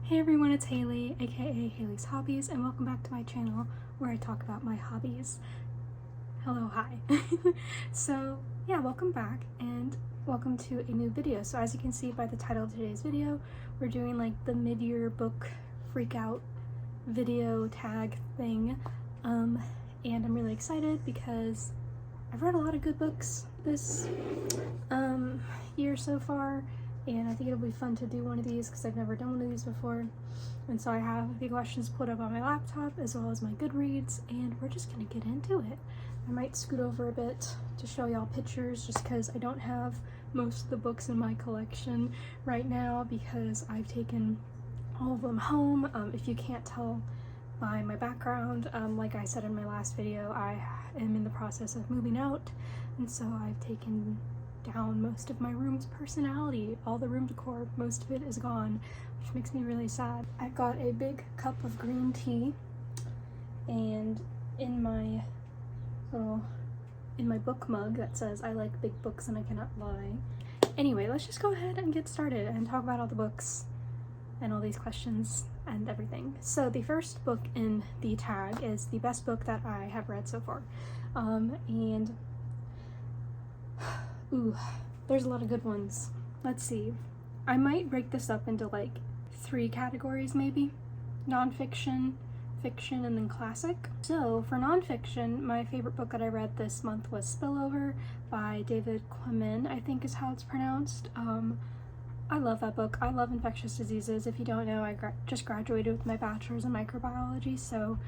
Hey everyone, it's Hailey, aka Hailey's Hobbies, and welcome back to my channel where I talk about my hobbies. Hello, hi. So yeah, welcome back and welcome to a new video. So as you can see by the title of today's video, we're doing like the mid-year book freak out video tag thing. And I'm really excited because I've read a lot of good books this year so far. And I think it'll be fun to do one of these because I've never done one of these before. And so I have the questions pulled up on my laptop as well as my Goodreads, and we're just gonna get into it. I might scoot over a bit to show y'all pictures just because I don't have most of the books in my collection right now because I've taken all of them home. If you can't tell by my background, like I said in my last video, I am in the process of moving out, and so I've taken down most of my room's personality. All the room decor, most of it is gone, which makes me really sad. I got a big cup of green tea, and in my book mug that says I like big books and I cannot lie. Anyway, let's just go ahead and get started and talk about all the books and all these questions and everything. So the first book in the tag is the best book that I have read so far, and ooh, there's a lot of good ones. Let's see. I might break this up into like 3 categories maybe. Nonfiction, fiction, and then classic. So for nonfiction, my favorite book that I read this month was Spillover by David Quammen, I think is how it's pronounced. I love that book. I love infectious diseases. If you don't know, I just graduated with my bachelor's in microbiology, so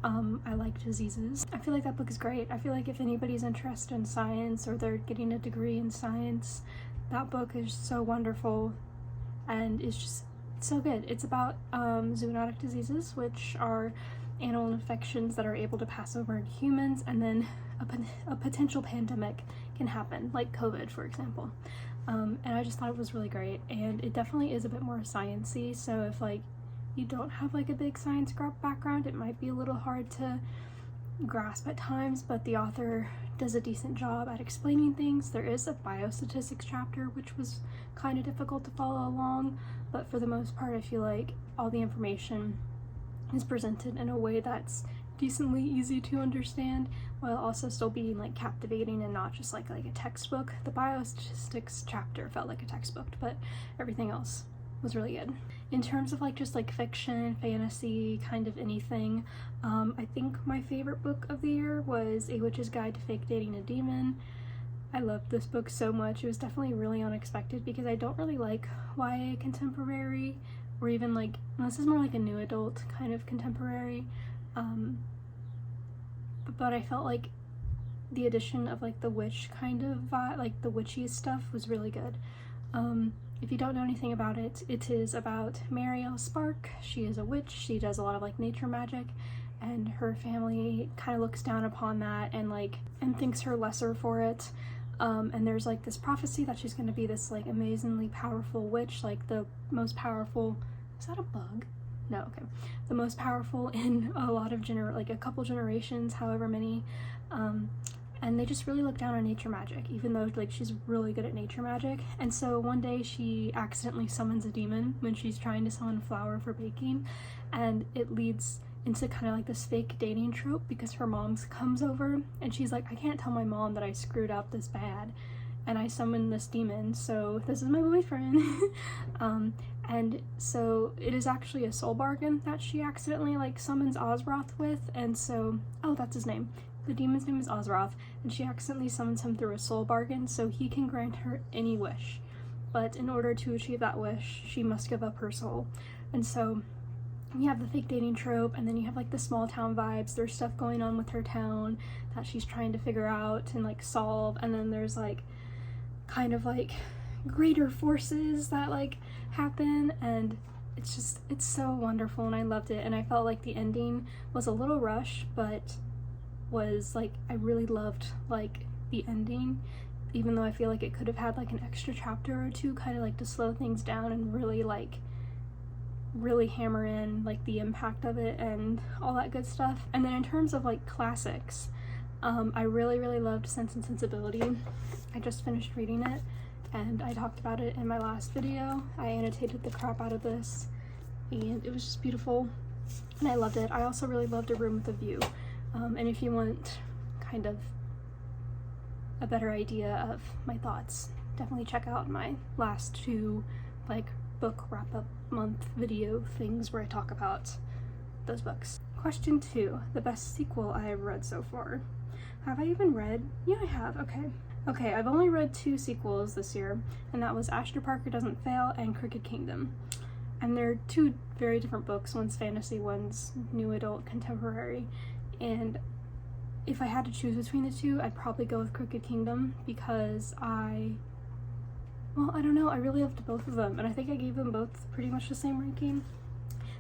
I like diseases. I feel like that book is great. I feel like if anybody's interested in science or they're getting a degree in science, that book is so wonderful and it's just so good. It's about zoonotic diseases, which are animal infections that are able to pass over into humans, and then a potential pandemic can happen, like COVID, for example. And I just thought it was really great, and it definitely is a bit more sciencey, so if like you don't have like a big science background, it might be a little hard to grasp at times, but the author does a decent job at explaining things. There is a biostatistics chapter, which was kind of difficult to follow along, but for the most part, I feel like all the information is presented in a way that's decently easy to understand while also still being like captivating and not just like a textbook. The biostatistics chapter felt like a textbook, but everything else was really good. In terms of like just like fiction, fantasy, kind of anything, I think my favorite book of the year was A Witch's Guide to Fake Dating a Demon. I loved this book so much. It was definitely really unexpected because I don't really like YA contemporary, or even like, this is more like a new adult kind of contemporary, but I felt like the addition of like the witch kind of vibe, like the witchy stuff, was really good. If you don't know anything about it, it is about Marielle Spark. She is a witch. She does a lot of like nature magic, and her family kind of looks down upon that and thinks her lesser for it. And there's like this prophecy that she's going to be this like amazingly powerful witch, like the most powerful. Is that a bug? No, okay. The most powerful in a lot of like a couple generations, however many. And they just really look down on nature magic, even though like she's really good at nature magic. And so one day she accidentally summons a demon when she's trying to summon flour for baking, and it leads into kind of like this fake dating trope because her mom comes over and she's like, I can't tell my mom that I screwed up this bad and I summoned this demon, so this is my boyfriend. And so it is actually a soul bargain that she accidentally like summons Ozroth with, and so, oh, that's his name. The demon's name is Ozroth, and she accidentally summons him through a soul bargain so he can grant her any wish. But in order to achieve that wish, she must give up her soul. And so you have the fake dating trope, and then you have like the small town vibes. There's stuff going on with her town that she's trying to figure out and like solve, and then there's like kind of like greater forces that like happen, and it's so wonderful, and I loved it. And I felt like the ending was a little rushed, but was like, I really loved like the ending, even though I feel like it could have had like an extra chapter or two kind of like to slow things down and really hammer in like the impact of it and all that good stuff. And then in terms of like classics, I really loved Sense and Sensibility. I just finished reading it and I talked about it in my last video. I annotated the crap out of this and it was just beautiful, and I loved it. I also really loved A Room with a View, and if you want kind of a better idea of my thoughts, definitely check out my last two like book wrap-up month video things where I talk about those books. Question 2, the best sequel I have read so far. Have I even read? Yeah, I have. Okay, I've only read 2 sequels this year, and that was Ashton Parker Doesn't Fail and Crooked Kingdom. And they're 2 very different books. One's fantasy, one's new adult contemporary. And if I had to choose between the 2, I'd probably go with Crooked Kingdom because I don't know, I really loved both of them, and I think I gave them both pretty much the same ranking.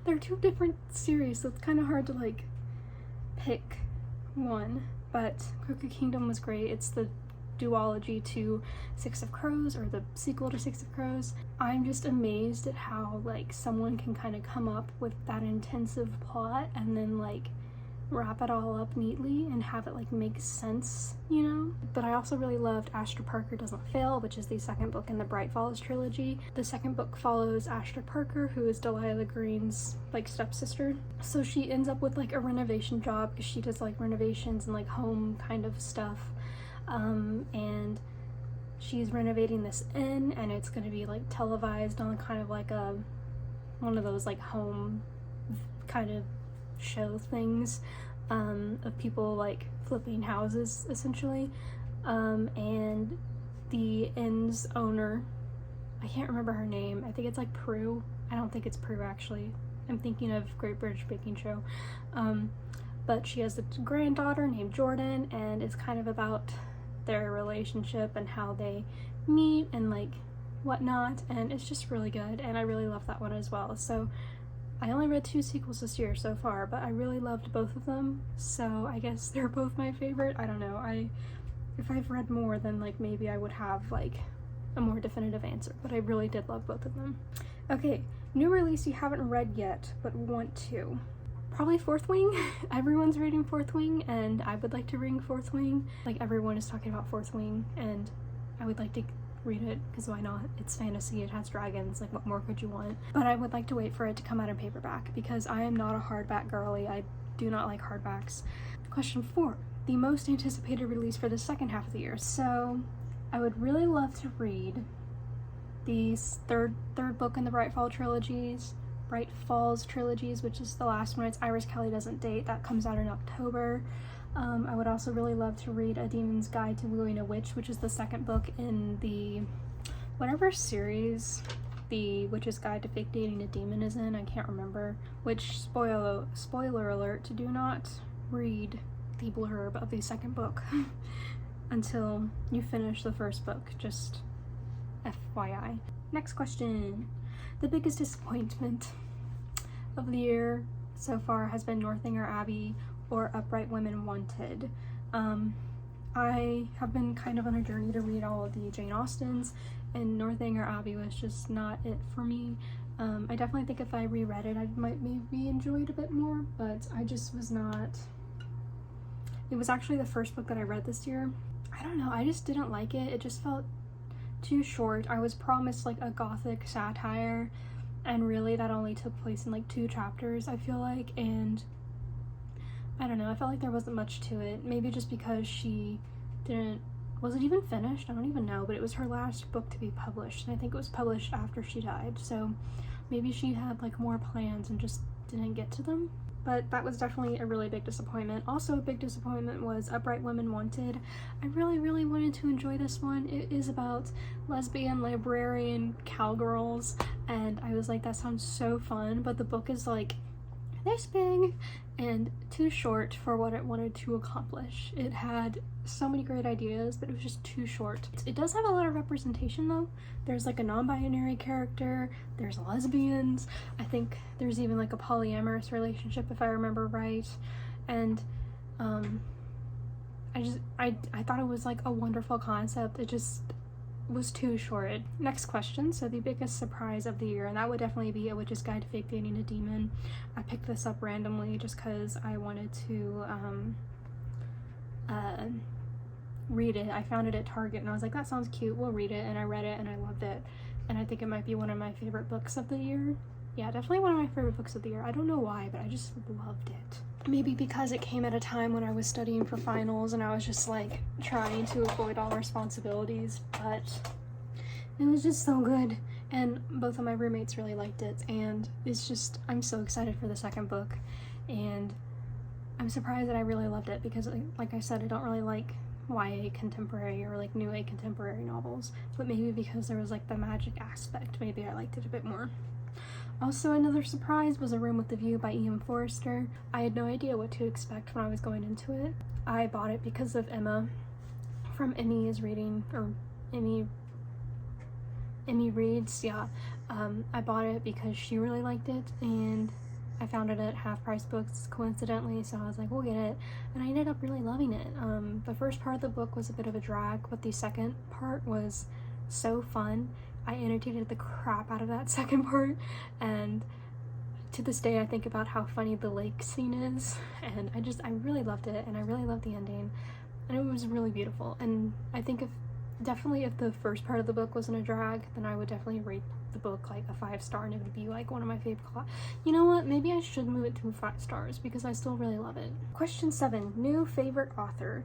They're 2 different series, so it's kind of hard to like pick one, but Crooked Kingdom was great. It's the duology to Six of Crows, or the sequel to Six of Crows. I'm just amazed at how like someone can kind of come up with that intensive plot and then like wrap it all up neatly and have it like make sense, you know? But I also really loved Ashton Parker Doesn't Fail, which is the second book in the Bright Falls trilogy. The second book follows Ashton Parker, who is Delilah Green's like stepsister. So she ends up with like a renovation job because she does like renovations and like home kind of stuff. And she's renovating this inn, and it's going to be like televised on kind of like one of those like home kind of show things of people like flipping houses essentially, and the inn's owner, I can't remember her name, I think it's like Prue, I don't think it's Prue actually, I'm thinking of Great British Baking Show, but she has a granddaughter named Jordan, and it's kind of about their relationship and how they meet and like whatnot, and it's just really good, and I really love that one as well. So I only read 2 sequels this year so far, but I really loved both of them, so I guess they're both my favorite. I don't know, if I've read more, then like maybe I would have like a more definitive answer, but I really did love both of them. Okay, new release you haven't read yet but want to. Probably Fourth Wing. Everyone's reading Fourth Wing, and I would like to read Fourth Wing. Like everyone is talking about Fourth Wing, and I would like to read it because why not? It's fantasy, it has dragons, like what more could you want? But I would like to wait for it to come out in paperback because I am not a hardback girly. I do not like hardbacks. Question 4, the most anticipated release for the second half of the year. So I would really love to read the third book in the Bright Falls trilogies, which is the last one. It's Iris Kelly Doesn't Date. That comes out in October. I would also really love to read A Demon's Guide to Wooing a Witch, which is the second book in the whatever series the Witch's Guide to Fake Dating a Demon is in. I can't remember. Which, spoiler alert, do not read the blurb of the second book until you finish the first book, just FYI. Next question. The biggest disappointment of the year so far has been Northanger Abbey or Upright Women Wanted. I have been kind of on a journey to read all of the Jane Austens, and Northanger Abbey was just not it for me. I definitely think if I reread it, I might maybe enjoy it a bit more, but I just was not. It was actually the first book that I read this year. I don't know, I just didn't like it. It just felt too short. I was promised like a gothic satire, and really that only took place in like 2 chapters, I feel like, and I don't know, I felt like there wasn't much to it. Maybe just because was it even finished? I don't even know, but it was her last book to be published, and I think it was published after she died, so maybe she had like more plans and just didn't get to them. But that was definitely a really big disappointment. Also a big disappointment was Upright Women Wanted. I really wanted to enjoy this one. It is about lesbian librarian cowgirls, and I was like, that sounds so fun, but the book is like this big and too short for what it wanted to accomplish. It had so many great ideas, but it was just too short. It does have a lot of representation though. There's like a non-binary character, there's lesbians, I think there's even like a polyamorous relationship if I remember right, and I thought it was like a wonderful concept. It just was too short. Next question. So the biggest surprise of the year, and that would definitely be A Witch's Guide to Fake Dating a Demon. I picked this up randomly just because I wanted to read it. I found it at Target and I was like, that sounds cute, we'll read it, and I read it and I loved it, and I think it might be one of my favorite books of the year. Yeah, definitely one of my favorite books of the year. I don't know why, but I just loved it. Maybe because it came at a time when I was studying for finals and I was just like trying to avoid all responsibilities, but it was just so good. And both of my roommates really liked it, and it's just, I'm so excited for the second book, and I'm surprised that I really loved it because, like I said, I don't really like YA contemporary or like new A contemporary novels, but maybe because there was like the magic aspect, maybe I liked it a bit more. Also, another surprise was A Room with a View by E.M. Forrester. I had no idea what to expect when I was going into it. I bought it because of Emma from Emmy is Reading, or Emmy Reads, yeah. I bought it because she really liked it, and I found it at Half Price Books coincidentally, so I was like, we'll get it, and I ended up really loving it. The first part of the book was a bit of a drag, but the second part was so fun. I annotated the crap out of that second part, and to this day I think about how funny the lake scene is, and I really loved it, and I really loved the ending, and it was really beautiful. And I think definitely if the first part of the book wasn't a drag, then I would definitely rate the book like a 5-star, and it would be like one of my favorite you know what, maybe I should move it to 5 stars because I still really love it. Question 7, new favorite author.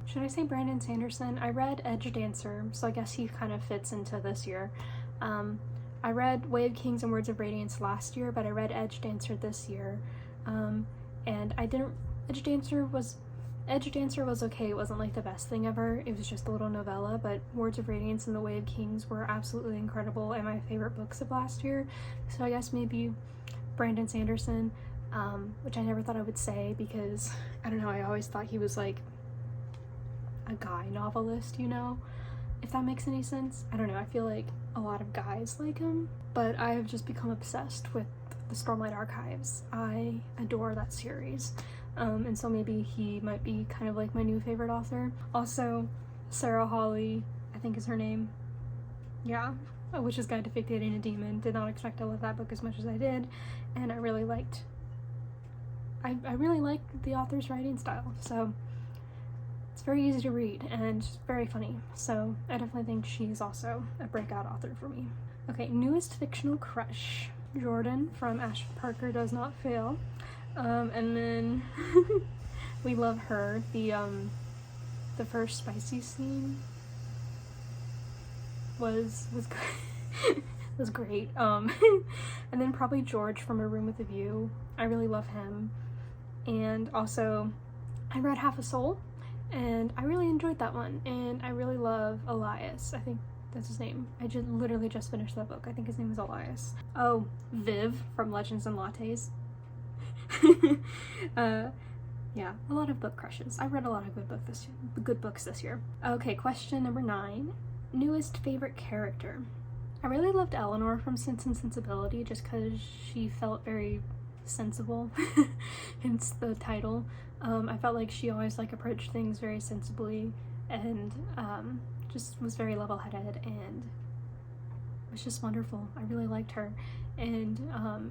Should I say Brandon Sanderson? I read Edge Dancer, so I guess he kind of fits into this year. I read Way of Kings and Words of Radiance last year, but I read Edge Dancer this year. And I didn't, Edge Dancer was okay. It wasn't like the best thing ever. It was just a little novella, but Words of Radiance and The Way of Kings were absolutely incredible and my favorite books of last year. So I guess maybe Brandon Sanderson, which I never thought I would say because, I don't know, I always thought he was like a guy novelist, you know? If that makes any sense. I don't know, I feel like a lot of guys like him, but I have just become obsessed with the Stormlight Archives. I adore that series. And so maybe he might be kind of like my new favorite author. Also, Sarah Hawley, I think is her name. Yeah, A Witch's Guide to Fake Dating a Demon. Did not expect to love that book as much as I did, and I really liked the author's writing style. So it's very easy to read and very funny. So I definitely think she's also a breakout author for me. Okay, newest fictional crush. Jordan from Ashford Parker Does Not Fail. And then we love her. The first spicy scene was was great. And then probably George from A Room with a View. I really love him. And also I read Half a Soul and I really enjoyed that one. And I really love Elias. I think that's his name. I literally just finished that book. I think his name is Elias. Oh, Viv from Legends and Lattes. Yeah, a lot of book crushes. I read a lot of good books this year. Okay, question number 9. Newest favorite character. I really loved Eleanor from Sense and Sensibility just because she felt very sensible, hence the title. I felt like she always like approached things very sensibly and just was very level-headed, and it was just wonderful. I really liked her, and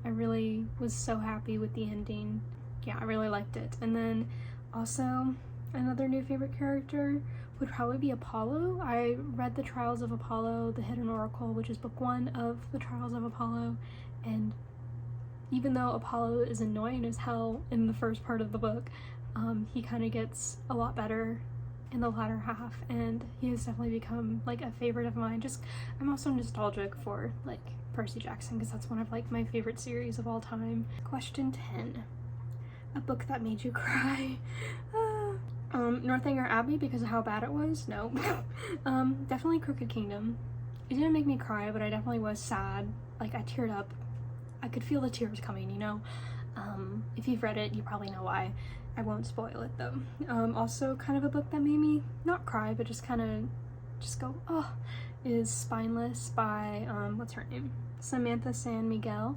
I really was so happy with the ending. Yeah, I really liked it. And then also another new favorite character would probably be Apollo. I read The Trials of Apollo, The Hidden Oracle, which is book 1 of The Trials of Apollo, and even though Apollo is annoying as hell in the first part of the book, he kind of gets a lot better in the latter half, and he has definitely become like a favorite of mine. I'm also nostalgic for like Percy Jackson because that's one of like my favorite series of all time. Question 10. A book that made you cry. Northanger Abbey because of how bad it was? No. Definitely Crooked Kingdom. It didn't make me cry, but I definitely was sad. Like, I teared up. I could feel the tears coming, you know? If you've read it, you probably know why. I won't spoil it, though. Also, kind of a book that made me not cry, but just kind of just go, oh, is Spineless by, what's her name? Samantha San Miguel.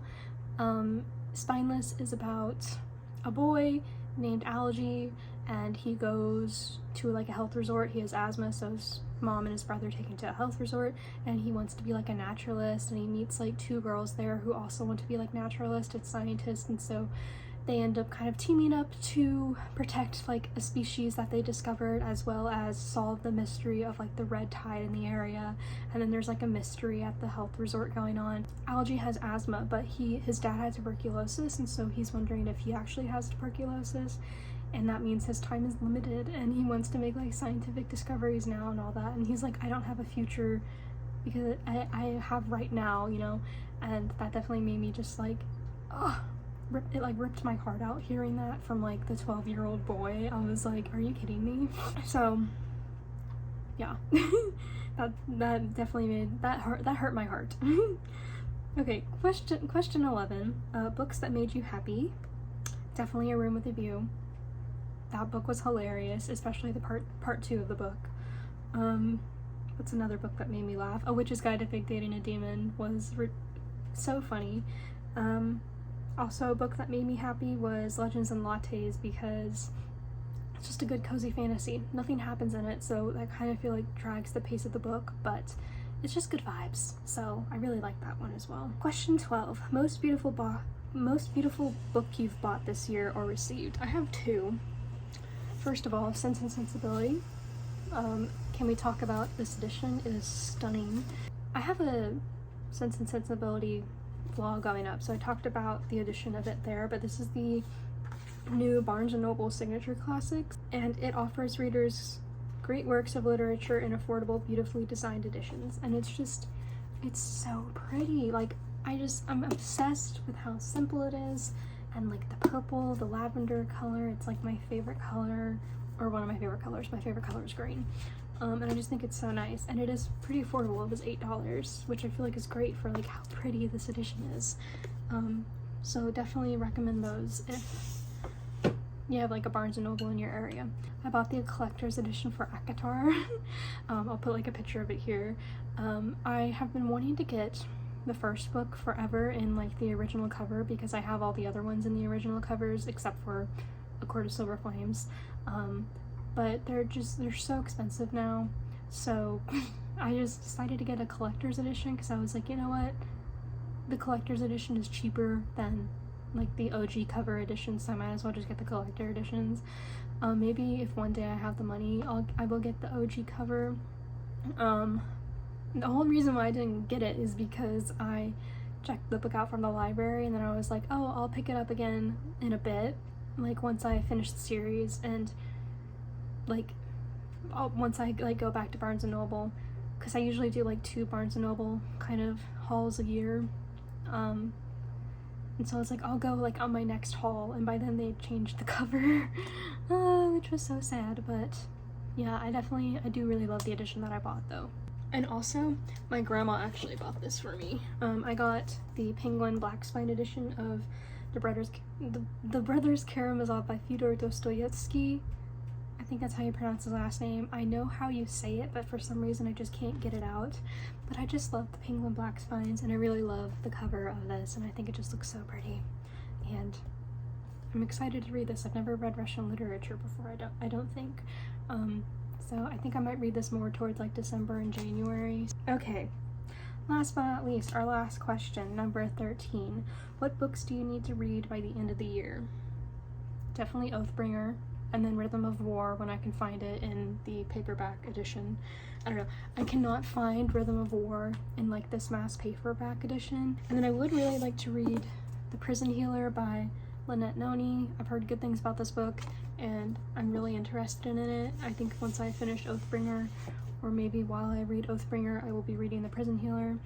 Spineless is about a boy named Algie, and he goes to like a health resort. He has asthma, so his mom and his brother take him to a health resort, and he wants to be like a naturalist, and he meets like 2 girls there who also want to be like naturalists and scientists, and so they end up kind of teaming up to protect like a species that they discovered, as well as solve the mystery of like the red tide in the area. And then there's like a mystery at the health resort going on. Algie has asthma, but his dad had tuberculosis, and so he's wondering if he actually has tuberculosis, and that means his time is limited, and he wants to make like scientific discoveries now and all that. And he's like, I don't have a future because I have right now, you know. And that definitely made me just like, it like ripped my heart out hearing that from like the 12-year-old boy. I was like, are you kidding me? So yeah, that definitely hurt my heart. Okay, question 11. Books that made you happy. Definitely A Room with a View. That book was hilarious, especially the part 2 of the book. What's another book that made me laugh? A Witch's Guide to Fake Dating a Demon was so funny. Also, a book that made me happy was Legends and Lattes, because it's just a good cozy fantasy. Nothing happens in it, so that kind of feel like drags the pace of the book, but it's just good vibes. So I really like that one as well. Question 12. Most beautiful book you've bought this year or received. I have 2. First of all, Sense and Sensibility. Can we talk about this edition? It is stunning. I have a Sense and Sensibility vlog going up, so I talked about the edition of it there, but this is the new Barnes & Noble Signature Classics, and it offers readers great works of literature in affordable, beautifully designed editions. And it's so pretty. Like, I'm obsessed with how simple it is, and like the purple, the lavender color, it's like my favorite color, or one of my favorite colors. My favorite color is green. And I just think it's so nice, and it is pretty affordable. It was $8, which I feel like is great for like how pretty this edition is. So definitely recommend those if you have like a Barnes & Noble in your area. I bought the collector's edition for ACOTAR. I'll put like a picture of it here. I have been wanting to get the first book forever in like the original cover, because I have all the other ones in the original covers except for A Court of Silver Flames. But they're so expensive now, so I just decided to get a collector's edition, because I was like, you know what, the collector's edition is cheaper than like the OG cover edition, so I might as well just get the collector editions. Maybe if one day I have the money, I will get the OG cover. The whole reason why I didn't get it is because I checked the book out from the library, and then I was like, oh, I'll pick it up again in a bit, like once I finish the series, and like once I like go back to Barnes & Noble, because I usually do like 2 Barnes & Noble kind of hauls a year, and so I was like, I'll go like on my next haul, and by then they changed the cover, which was so sad. But yeah, I do really love the edition that I bought though. And also, my grandma actually bought this for me. I got the Penguin Black Spine edition of the Brothers Karamazov by Fyodor Dostoevsky. I think that's how you pronounce his last name. I know how you say it, but for some reason I just can't get it out. But I just love the Penguin Black Spines, and I really love the cover of this, and I think it just looks so pretty. And I'm excited to read this. I've never read Russian literature before, I don't think. So I think I might read this more towards like December and January. Okay, last but not least, our last question, number 13. What books do you need to read by the end of the year? Definitely Oathbringer, and then Rhythm of War when I can find it in the paperback edition. I don't know, I cannot find Rhythm of War in like this mass paperback edition. And then I would really like to read The Prison Healer by Lynette Noni. I've heard good things about this book, and I'm really interested in it. I think once I finish Oathbringer, or maybe while I read Oathbringer, I will be reading The Prison Healer.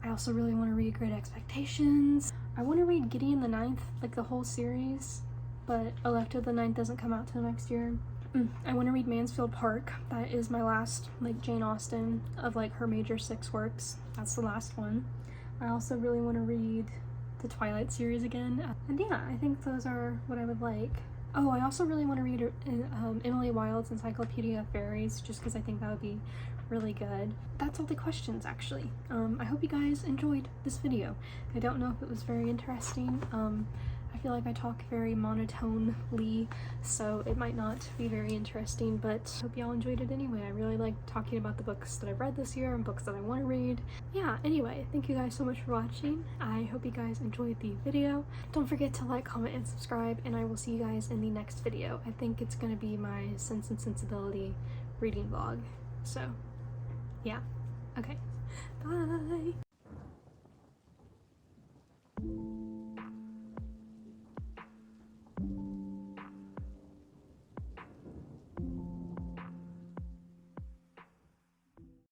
I also really want to read Great Expectations. I want to read Gideon the Ninth, like the whole series, but Electa the Ninth doesn't come out till next year. I want to read Mansfield Park. That is my last like Jane Austen of like her major 6 works. That's the last one. I also really want to read the Twilight series again. And yeah, I think those are what I would like. Oh, I also really want to read Emily Wilde's Encyclopedia of Fairies, just because I think that would be really good. That's all the questions, actually. I hope you guys enjoyed this video. I don't know if it was very interesting. I feel like I talk very monotonely, so it might not be very interesting, but I hope y'all enjoyed it anyway. I really like talking about the books that I've read this year and books that I want to read. Yeah, anyway, thank you guys so much for watching. I hope you guys enjoyed the video. Don't forget to like, comment, and subscribe, and I will see you guys in the next video. I think it's gonna be my Sense and Sensibility reading vlog. So, yeah. Okay. Bye!